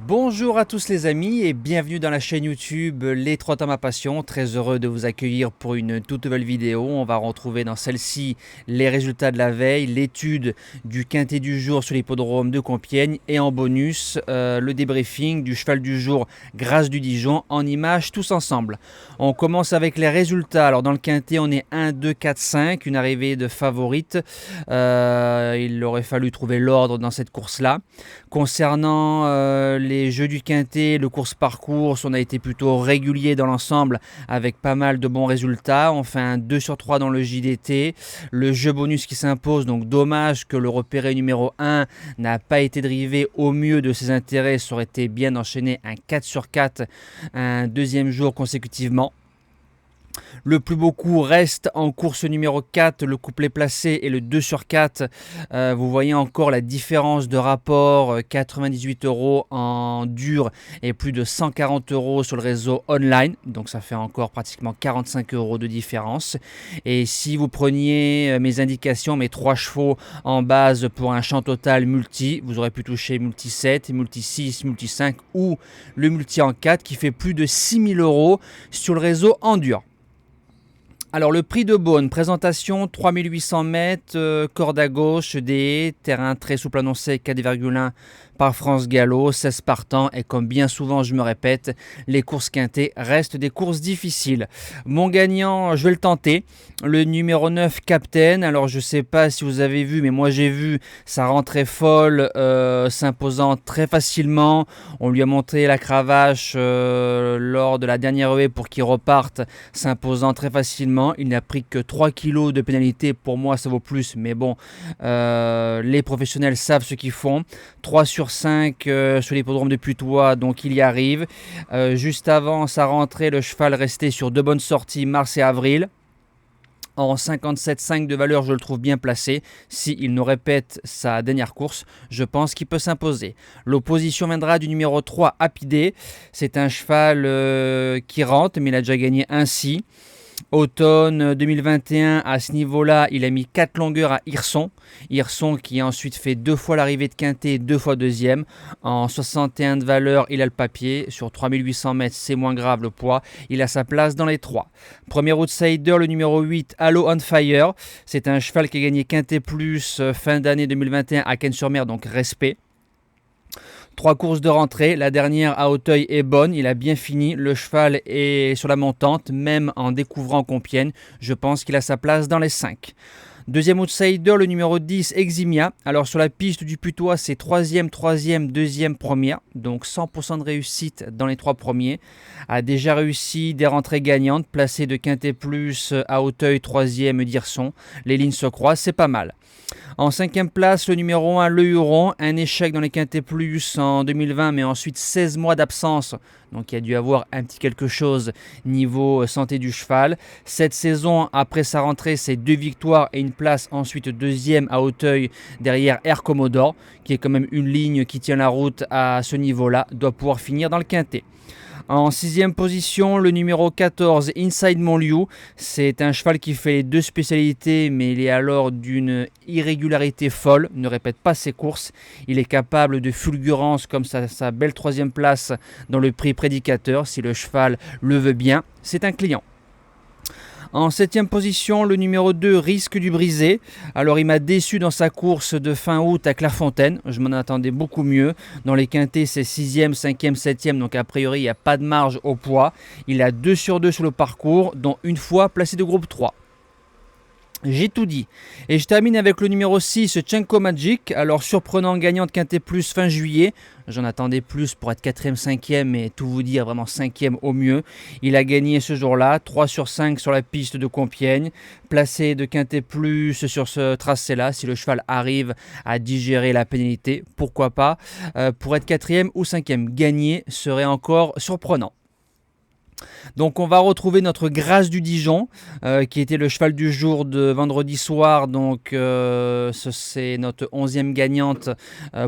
Bonjour à tous les amis et bienvenue dans la chaîne YouTube Les Trotts à ma passion. Très heureux de vous accueillir pour une toute nouvelle vidéo. On va retrouver dans celle-ci les résultats de la veille, l'étude du quintet du jour sur l'hippodrome de Compiègne et en bonus le débriefing du cheval du jour Grâce du Dijon en images tous ensemble. On commence avec les résultats. Alors dans le quintet on est 1, 2, 4, 5, une arrivée de favorite. Il aurait fallu trouver l'ordre dans cette course-là. Concernant les jeux du quintet, le course-parcours, on a été plutôt régulier dans l'ensemble avec pas mal de bons résultats. On fait un 2 sur 3 dans le JDT. Le jeu bonus qui s'impose, donc dommage que le repéré numéro 1 n'a pas été drivé au mieux de ses intérêts. Ça aurait été bien d'enchaîner un 4 sur 4 un deuxième jour consécutivement. Le plus beau coup reste en course numéro 4, le couplet placé et le 2 sur 4. Vous voyez encore la différence de rapport, 98 € en dur et plus de 140 € sur le réseau online. Donc ça fait encore pratiquement 45 € de différence. Et si vous preniez mes indications, mes 3 chevaux en base pour un champ total multi, vous aurez pu toucher multi 7, multi 6, multi 5 ou le multi en 4 qui fait plus de 6000 € sur le réseau en dur. Alors le prix de Beaune, présentation 3800 mètres, corde à gauche, des terrain très souple annoncé 4,1 par France Gallo, 16 partants et comme bien souvent je me répète, les courses quintées restent des courses difficiles. Mon gagnant, je vais le tenter, le numéro 9 Captain. Alors je sais pas si vous avez vu mais moi j'ai vu sa rentrée folle s'imposant très facilement. On lui a montré la cravache lors de la dernière haie pour qu'il reparte s'imposant très facilement. Il n'a pris que 3 kilos de pénalité, pour moi ça vaut plus, mais bon, les professionnels savent ce qu'ils font. 3 sur 5 sur l'hippodrome de Putois, donc il y arrive. Juste avant sa rentrée, le cheval restait sur 2 bonnes sorties, mars et avril. En 57,5 de valeur, je le trouve bien placé. S'il nous répète sa dernière course, je pense qu'il peut s'imposer. L'opposition viendra du numéro 3, Apidé. C'est un cheval qui rentre, mais il a déjà gagné ainsi. Automne 2021, à ce niveau-là, il a mis 4 longueurs à Hirson. Hirson qui a ensuite fait 2 fois l'arrivée de quintet, 2 fois deuxième. En 61 de valeur, il a le papier. Sur 3800 mètres, c'est moins grave le poids. Il a sa place dans les 3. Premier outsider, le numéro 8, Allo on Fire. C'est un cheval qui a gagné quintet plus fin d'année 2021 à Cannes-sur-Mer, donc respect. 3 courses de rentrée, la dernière à Auteuil est bonne, il a bien fini, le cheval est sur la montante, même en découvrant Compiègne, je pense qu'il a sa place dans les 5. Deuxième outsider, le numéro 10, Eximia. Alors sur la piste du Putois, c'est 3e, 3e, 2e, première. Donc 100% de réussite dans les 3 premiers. A déjà réussi des rentrées gagnantes, placé de quintet plus à Auteuil, 3e d'Hirson. Les lignes se croisent, c'est pas mal. En 5e place, le numéro 1, Le Huron, un échec dans les quintets plus en 2020, mais ensuite 16 mois d'absence. Donc il y a dû avoir un petit quelque chose niveau santé du cheval. Cette saison, après sa rentrée, c'est 2 victoires et une place ensuite deuxième à Auteuil derrière Air Commodore, qui est quand même une ligne qui tient la route à ce niveau-là, doit pouvoir finir dans le quintet. En 6e position, le numéro 14, Inside Montlieu. C'est un cheval qui fait les 2 spécialités, mais il est alors d'une irrégularité folle, ne répète pas ses courses. Il est capable de fulgurance comme sa belle 3e place dans le prix prédicateur. Si le cheval le veut bien, c'est un client. En 7e position, le numéro 2, Risque du Brisé. Alors il m'a déçu dans sa course de fin août à Clairefontaine. Je m'en attendais beaucoup mieux. Dans les quintets, c'est 6e, 5e, 7e. Donc a priori, il n'y a pas de marge au poids. Il a 2 sur 2 sur le parcours, dont une fois placé de groupe 3. J'ai tout dit. Et je termine avec le numéro 6, Chenko Magic. Alors surprenant gagnant de quintet plus fin juillet. J'en attendais plus pour être 4e, 5e, mais tout vous dire, vraiment 5e au mieux. Il a gagné ce jour-là, 3 sur 5 sur la piste de Compiègne. Placé de quintet plus sur ce tracé-là, si le cheval arrive à digérer la pénalité, pourquoi pas. Pour être 4e ou 5e, gagner serait encore surprenant. Donc on va retrouver notre Grâce du Dijon, qui était le cheval du jour de vendredi soir. Donc c'est notre 11e gagnante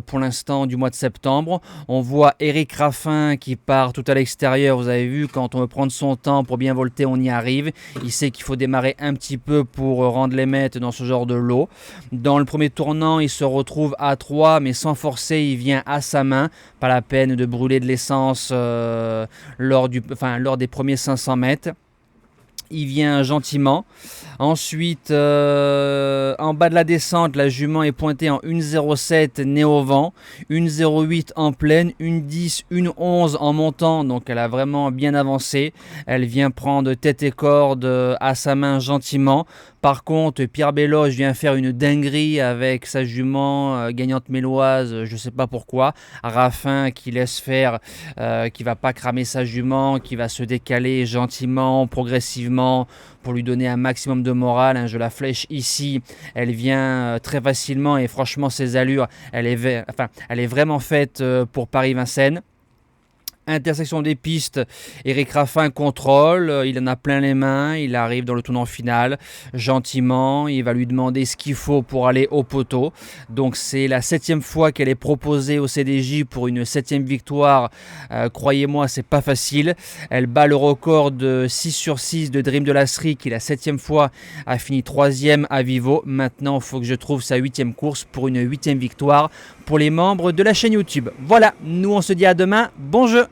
pour l'instant du mois de septembre. On voit Eric Raffin qui part tout à l'extérieur. Vous avez vu, quand on veut prendre son temps pour bien volter, on y arrive. Il sait qu'il faut démarrer un petit peu pour rendre les mètres dans ce genre de lot. Dans le premier tournant, il se retrouve à 3, mais sans forcer, il vient à sa main. Pas la peine de brûler de l'essence lors des premiers 500 mètres. Il vient gentiment. Ensuite, en bas de la descente, la jument est pointée en 1,07 nez au vent, 1,08 en pleine, 1,10, 1,11 en montant. Donc elle a vraiment bien avancé. Elle vient prendre tête et corde à sa main gentiment. Par contre, Pierre Belloche vient faire une dinguerie avec sa jument gagnante méloise, je ne sais pas pourquoi. Raffin qui laisse faire, qui va pas cramer sa jument, qui va se décaler gentiment, progressivement, pour lui donner un maximum de morale. Je la flèche ici, elle vient très facilement et franchement ses allures, elle est vraiment faite pour Paris-Vincennes. Intersection des pistes, Eric Raffin contrôle, il en a plein les mains, il arrive dans le tournant final, gentiment, il va lui demander ce qu'il faut pour aller au poteau. Donc c'est la 7e fois qu'elle est proposée au CDJ pour une 7e victoire, croyez-moi c'est pas facile. Elle bat le record de 6 sur 6 de Dream de Lasserie qui la 7e fois a fini 3e à Vivo. Maintenant il faut que je trouve sa 8e course pour une 8e victoire pour les membres de la chaîne YouTube. Voilà, nous on se dit à demain, bon jeu!